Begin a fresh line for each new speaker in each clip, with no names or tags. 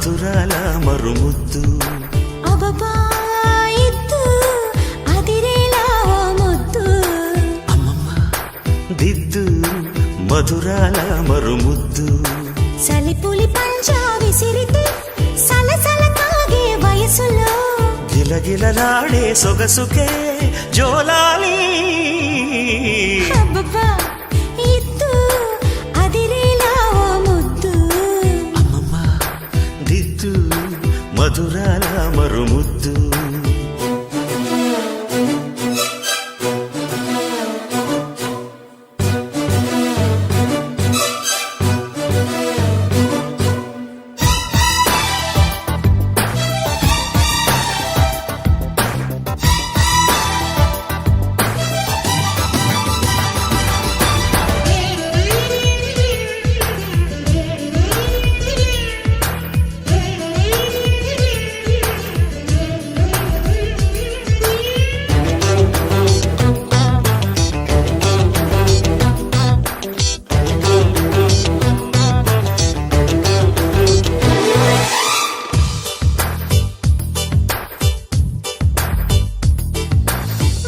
మధురాల మరుముద్దు
అబ్బబ్బా ఇద్దు అదిరేలా ముద్దు
అమ్మమ్మ దిద్దు మధురాల మరుముద్దు
సలిపులి పంజా విసిరితే సలసల కాగే వయసులో
గిలగిలలాడే సొగసుకే జోలాలి
అబ్బబ్బా ఇద్దు అదిరేలా ముద్దు
అమ్మమ్మ దిద్దు మధురాల మరుముద్దు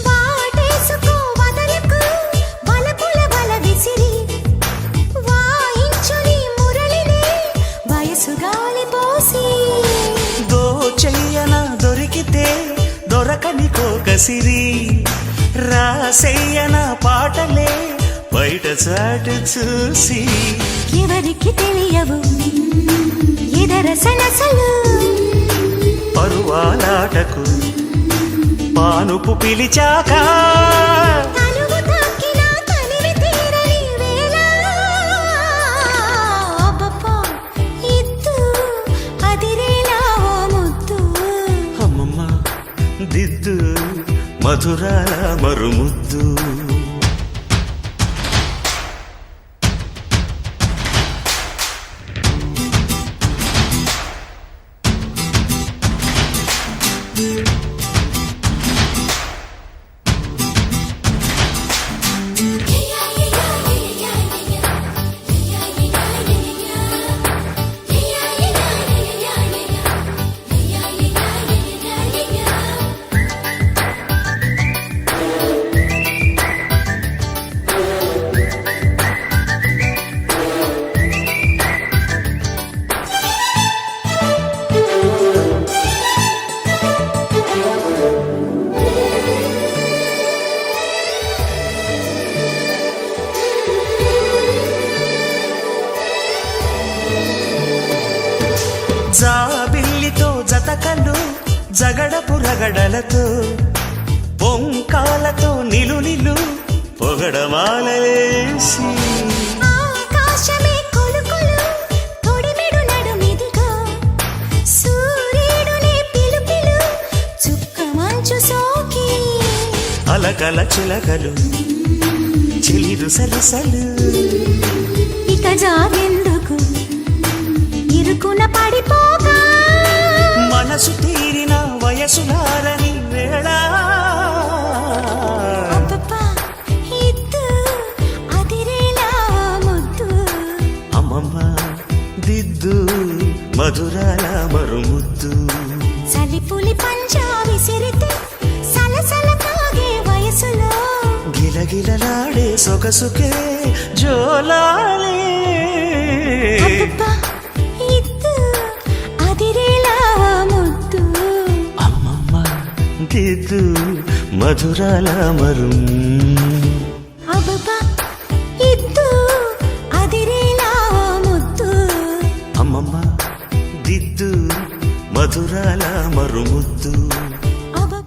వాటేసుకో వదలకు వలపుల వల విసిరి వాయించుని మురళిని వయసు గాలి పోసి
దోచెయ్యన దొరికితే దొరకని కోకసిరి రాసెయ్యన పాటలే బయట చాటు చూసి
ఎవరికి తెలియవు ఇదర సనసలు
పరువాలాటకు పానుపు పిలిచాక
తనువు తాకిన తనివి తీరని వేళ అబ్బబ్బా ఇద్దు అదిరేలా ముద్దు
అమ్మమ్మ దిద్దు మధురాల మరుముద్దు జాబిల్లితో జతకలు జగడపు రగడలతో పొంకాలతో నిలు పొగడమాలలేసి
ఆకాశమే కొలుకొలు తొడిమెడు నడుమిదిగో సూర్యుడునే పిలుపిలు చుక్క మంచు సోకి
అలకల చిలకలు చిలిరు సరసలు
ఇక జాగెందుకు ఇరుకున పడిపోక
మనసు తీరిన వయసులారని వేళ
అబ్బబ్బా ఇద్దు అదిరేలా ముద్దు
అమ్మమ్మ దిద్దు మధురాల మరుముద్దు
సలిపులి పంజా విసిరితే సలసల కాగే వయసులో
గిలగిలలాడే సొగసుకే జోలాలి
అబ్బబ్బా ఇద్దు అదిరేలా ముద్దు
అమ్మమ్మ దిద్దు మధురాల మరుం
అబ్బబ్బా ఇద్దు అదిరేలా ముద్దు
అమ్మమ్మ దిద్దు మధురాల మరుముద్దు